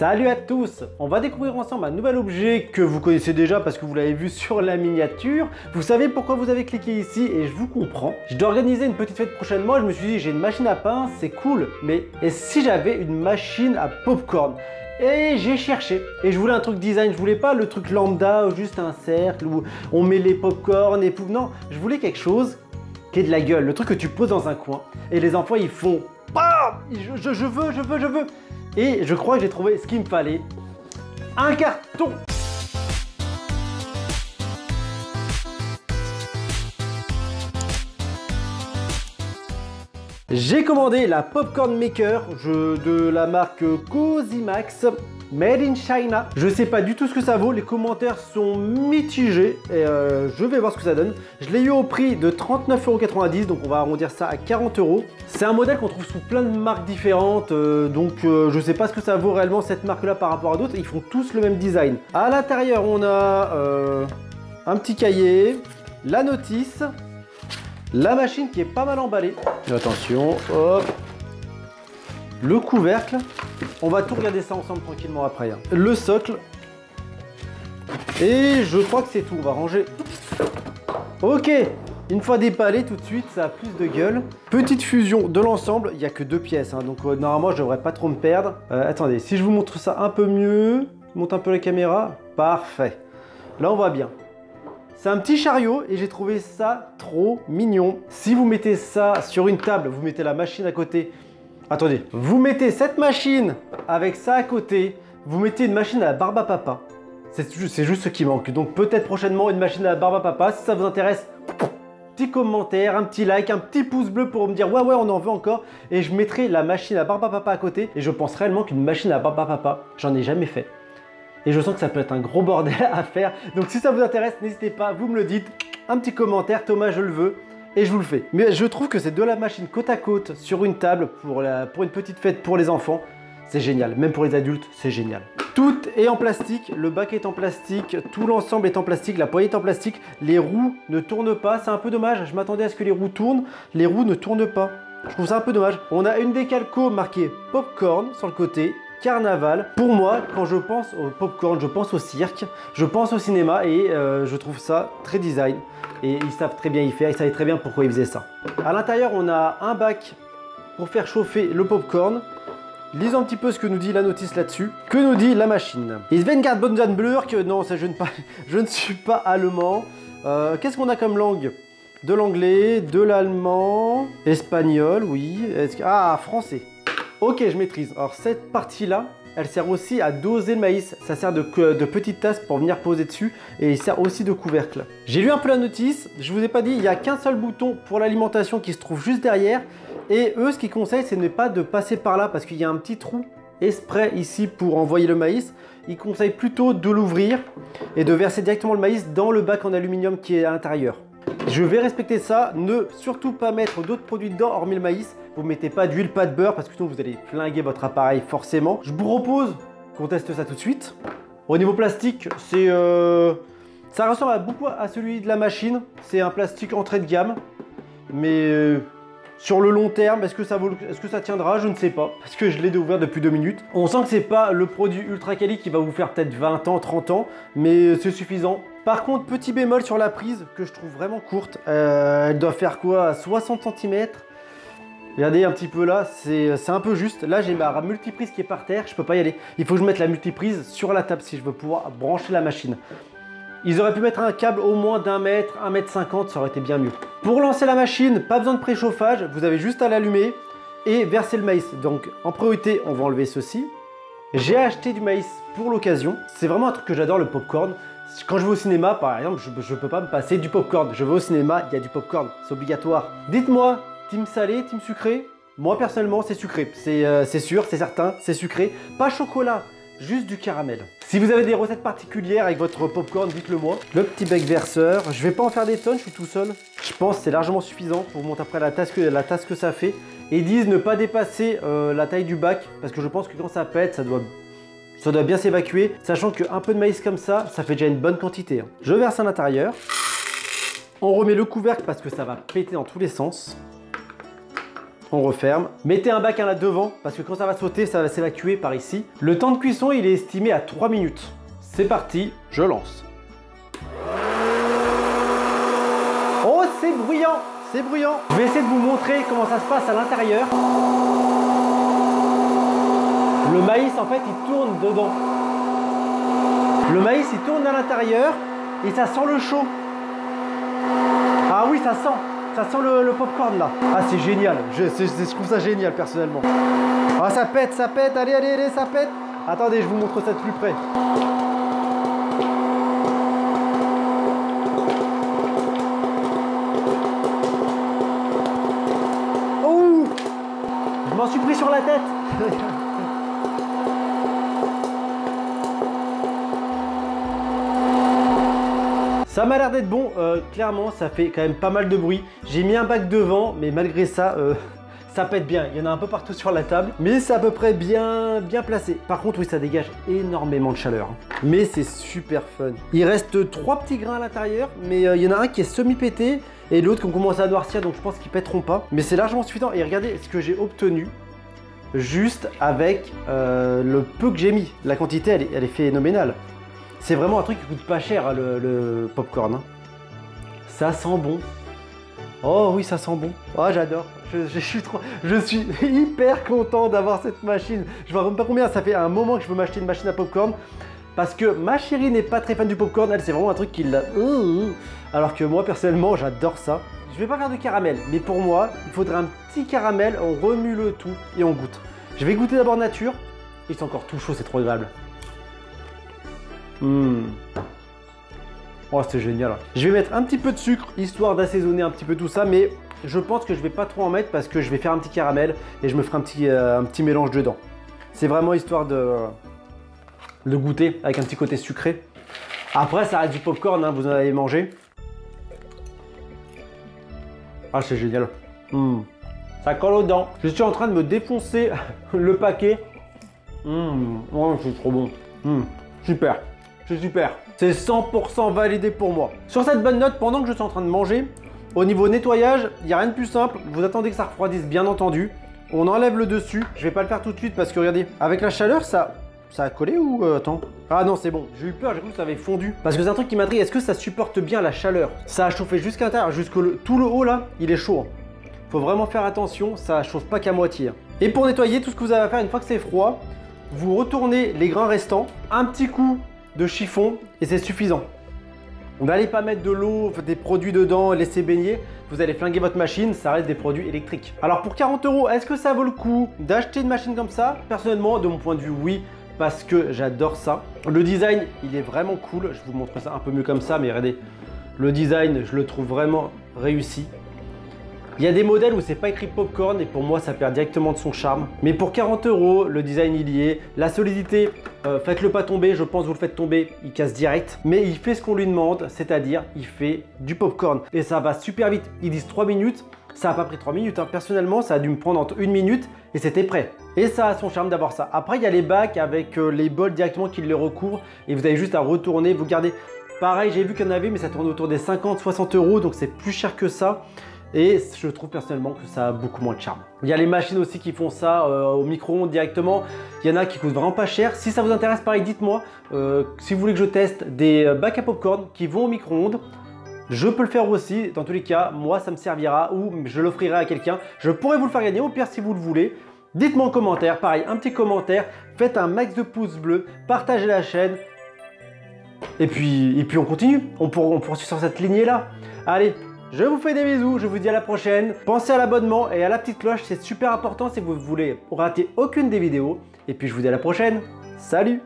Salut à tous! On va découvrir ensemble un nouvel objet que vous connaissez déjà parce que vous l'avez vu sur la miniature. Vous savez pourquoi vous avez cliqué ici et je vous comprends. Je dois organiser une petite fête prochainement et je me suis dit j'ai une machine à pain, c'est cool. Mais et si j'avais une machine à popcorn? Et j'ai cherché et je voulais un truc design, je voulais pas le truc lambda, juste un cercle où on met les popcorn et tout. Non, je voulais quelque chose qui ait de la gueule, le truc que tu poses dans un coin et les enfants ils font ah, je veux. Et je crois que j'ai trouvé ce qu'il me fallait. Un carton! J'ai commandé la Popcorn Maker de la marque Cosimax, Made in China. Je sais pas du tout ce que ça vaut, les commentaires sont mitigés et je vais voir ce que ça donne. Je l'ai eu au prix de 39,90 €, donc on va arrondir ça à 40 €. C'est un modèle qu'on trouve sous plein de marques différentes, donc je sais pas ce que ça vaut réellement cette marque-là par rapport à d'autres. Ils font tous le même design. À l'intérieur, on a un petit cahier, la notice, la machine qui est pas mal emballée. Attention, hop. Le couvercle. On va tout regarder ça ensemble tranquillement après. Hein. Le socle. Et je crois que c'est tout. On va ranger. Ok. Une fois déballé tout de suite, ça a plus de gueule. Petite fusion de l'ensemble. Il n'y a que 2 pièces. Hein, donc normalement, je devrais pas trop me perdre. Attendez, si je vous montre ça un peu mieux. Je monte un peu la caméra. Parfait. Là, on voit bien. C'est un petit chariot et j'ai trouvé ça trop mignon. Si vous mettez ça sur une table, vous mettez la machine à côté. Attendez, vous mettez cette machine avec ça à côté, vous mettez une machine à la barbe à papa. C'est juste ce qui manque. Donc peut-être prochainement une machine à la barbe à papa. Si ça vous intéresse, petit commentaire, un petit like, un petit pouce bleu pour me dire ouais on en veut encore. Et je mettrai la machine à barbe à papa à côté. Et je pense réellement qu'une machine à barbe à papa, j'en ai jamais fait. Et je sens que ça peut être un gros bordel à faire. Donc si ça vous intéresse, n'hésitez pas, vous me le dites. Un petit commentaire, Thomas, je le veux. Et je vous le fais. Mais je trouve que c'est de la machine côte à côte sur une table pour une petite fête pour les enfants. C'est génial. Même pour les adultes, c'est génial. Tout est en plastique. Le bac est en plastique. Tout l'ensemble est en plastique. La poignée est en plastique. Les roues ne tournent pas. C'est un peu dommage. Je m'attendais à ce que les roues tournent. Les roues ne tournent pas. Je trouve ça un peu dommage. On a une décalco marquée Popcorn sur le côté. Carnaval. Pour moi, quand je pense au popcorn, je pense au cirque, je pense au cinéma et je trouve ça très design. Et ils savent très bien y faire, ils savaient très bien pourquoi ils faisaient ça. À l'intérieur, on a un bac pour faire chauffer le popcorn. Lisons un petit peu ce que nous dit la notice là-dessus. Que nous dit la machine? Isvengard Bondenburg, non, ça, je ne suis pas allemand. Qu'est-ce qu'on a comme langue? De l'anglais, de l'allemand, espagnol, oui. Ah, français. Ok, je maîtrise. Alors cette partie-là, elle sert aussi à doser le maïs. Ça sert de petites tasses pour venir poser dessus et il sert aussi de couvercle. J'ai lu un peu la notice. Je vous ai pas dit, il n'y a qu'un seul bouton pour l'alimentation qui se trouve juste derrière. Et eux, ce qu'ils conseillent, c'est ne pas de passer par là parce qu'il y a un petit trou exprès ici pour envoyer le maïs. Ils conseillent plutôt de l'ouvrir et de verser directement le maïs dans le bac en aluminium qui est à l'intérieur. Je vais respecter ça, ne surtout pas mettre d'autres produits dedans hormis le maïs. Vous ne mettez pas d'huile, pas de beurre parce que sinon vous allez flinguer votre appareil forcément. Je vous propose qu'on teste ça tout de suite. Au niveau plastique, ça ressemble beaucoup à celui de la machine. C'est un plastique entrée de gamme. Mais sur le long terme, est-ce que ça tiendra? Je ne sais pas. Parce que je l'ai ouvert depuis 2 minutes. On sent que c'est pas le produit ultra quali qui va vous faire peut-être 20 ans, 30 ans. Mais c'est suffisant. Par contre, petit bémol sur la prise que je trouve vraiment courte. Elle doit faire quoi? 60 cm. Regardez un petit peu là, c'est un peu juste. Là, j'ai ma multiprise qui est par terre, je peux pas y aller. Il faut que je mette la multiprise sur la table si je veux pouvoir brancher la machine. Ils auraient pu mettre un câble au moins d'1 mètre, 1,50 m, ça aurait été bien mieux. Pour lancer la machine, pas besoin de préchauffage, vous avez juste à l'allumer et verser le maïs. Donc en priorité, on va enlever ceci. J'ai acheté du maïs pour l'occasion. C'est vraiment un truc que j'adore, le popcorn. Quand je vais au cinéma, par exemple, je peux pas me passer du popcorn. Je vais au cinéma, il y a du popcorn, c'est obligatoire. Dites-moi, team salé, team sucré? Moi personnellement, c'est sucré. C'est sûr, c'est certain, c'est sucré. Pas chocolat, juste du caramel. Si vous avez des recettes particulières avec votre popcorn, dites-le moi. Le petit bec verseur, je vais pas en faire des tonnes, je suis tout seul. Je pense que c'est largement suffisant pour montrer après la tasse que ça fait. Et ils disent ne pas dépasser la taille du bac parce que je pense que quand ça pète, ça doit bien s'évacuer. Sachant qu'un peu de maïs comme ça fait déjà une bonne quantité. Hein. Je verse à l'intérieur. On remet le couvercle parce que ça va péter dans tous les sens. On referme. Mettez un bac là devant parce que quand ça va sauter, ça va s'évacuer par ici. Le temps de cuisson, il est estimé à 3 minutes. C'est parti, je lance. Oh, c'est bruyant, c'est bruyant. Je vais essayer de vous montrer comment ça se passe à l'intérieur. Le maïs, en fait, il tourne dedans. Le maïs, il tourne à l'intérieur et ça sent le chaud. Ah oui, ça sent le popcorn là. Ah, c'est génial. Je trouve ça génial personnellement. Ah, ça pète, allez, ça pète. Attendez, je vous montre ça de plus près. Oh, je m'en suis pris sur la tête. Ça m'a l'air d'être bon, clairement ça fait quand même pas mal de bruit. J'ai mis un bac devant, mais malgré ça, ça pète bien. Il y en a un peu partout sur la table, mais c'est à peu près bien placé. Par contre, oui, ça dégage énormément de chaleur. Mais c'est super fun. Il reste 3 petits grains à l'intérieur, mais il y en a un qui est semi-pété et l'autre qui ont commencé à noircir, donc je pense qu'ils pèteront pas. Mais c'est largement suffisant. Et regardez ce que j'ai obtenu juste avec le peu que j'ai mis. La quantité, elle est phénoménale. C'est vraiment un truc qui coûte pas cher, hein, le popcorn. Hein. Ça sent bon. Oh oui, ça sent bon. Oh, j'adore. Je suis hyper content d'avoir cette machine. Je vois même pas combien. Ça fait un moment que je veux m'acheter une machine à popcorn. Parce que ma chérie n'est pas très fan du popcorn. Elle, c'est vraiment un truc qui l'a... Alors que moi, personnellement, j'adore ça. Je vais pas faire de caramel. Mais pour moi, il faudrait un petit caramel. On remue le tout et on goûte. Je vais goûter d'abord nature. Et c'est encore tout chaud, c'est trop agréable. Oh, c'est génial. Je vais mettre un petit peu de sucre, histoire d'assaisonner un petit peu tout ça, mais je pense que je vais pas trop en mettre parce que je vais faire un petit caramel et je me ferai un petit mélange dedans. C'est vraiment histoire de goûter avec un petit côté sucré. Après, ça reste du popcorn, hein, vous en avez mangé. Ah, c'est génial. Ça colle aux dents. Je suis en train de me défoncer le paquet. Oh, c'est trop bon. Super. C'est super. C'est 100% validé pour moi. Sur cette bonne note, pendant que je suis en train de manger, au niveau nettoyage, il n'y a rien de plus simple. Vous attendez que ça refroidisse, bien entendu. On enlève le dessus. Je vais pas le faire tout de suite parce que regardez, avec la chaleur, ça a collé ou attends. Ah non, c'est bon. J'ai eu peur, j'ai cru que ça avait fondu. Parce que c'est un truc qui m'intrigue. Est-ce que ça supporte bien la chaleur? Ça a chauffé jusqu'à l'intérieur, tout le haut là, il est chaud. Faut vraiment faire attention, ça chauffe pas qu'à moitié. Et pour nettoyer, tout ce que vous avez à faire une fois que c'est froid, vous retournez les grains restants, un petit coup de chiffon et c'est suffisant. N'allez pas mettre de l'eau, des produits dedans, laisser baigner. Vous allez flinguer votre machine, ça reste des produits électriques. Alors pour 40 €, est-ce que ça vaut le coup d'acheter une machine comme ça? Personnellement, de mon point de vue, oui, parce que j'adore ça. Le design, il est vraiment cool. Je vous montre ça un peu mieux comme ça, mais regardez, le design, je le trouve vraiment réussi. Il y a des modèles où c'est pas écrit popcorn et pour moi ça perd directement de son charme. Mais pour 40 €, le design il y est. La solidité, faites-le pas tomber, je pense que vous le faites tomber, il casse direct. Mais il fait ce qu'on lui demande, c'est-à-dire il fait du popcorn. Et ça va super vite. Ils disent 3 minutes, ça n'a pas pris 3 minutes. Hein. Personnellement, ça a dû me prendre entre 1 minute et c'était prêt. Et ça a son charme d'avoir ça. Après, il y a les bacs avec les bols directement qui les recouvrent et vous avez juste à retourner, vous gardez. Pareil, j'ai vu qu'il y en avait, mais ça tourne autour des 50-60 €, donc c'est plus cher que ça. Et je trouve personnellement que ça a beaucoup moins de charme. Il y a les machines aussi qui font ça au micro-ondes directement. Il y en a qui coûtent vraiment pas cher. Si ça vous intéresse, pareil, dites-moi. Si vous voulez que je teste des bacs à popcorn qui vont au micro-ondes, je peux le faire aussi. Dans tous les cas, moi, ça me servira ou je l'offrirai à quelqu'un. Je pourrais vous le faire gagner, au pire, si vous le voulez. Dites-moi en commentaire, pareil, un petit commentaire. Faites un max de pouces bleus, partagez la chaîne. Et puis on continue. On poursuit sur cette lignée-là. Allez. Je vous fais des bisous, je vous dis à la prochaine. Pensez à l'abonnement et à la petite cloche, c'est super important si vous voulez rater aucune des vidéos. Et puis je vous dis à la prochaine. Salut!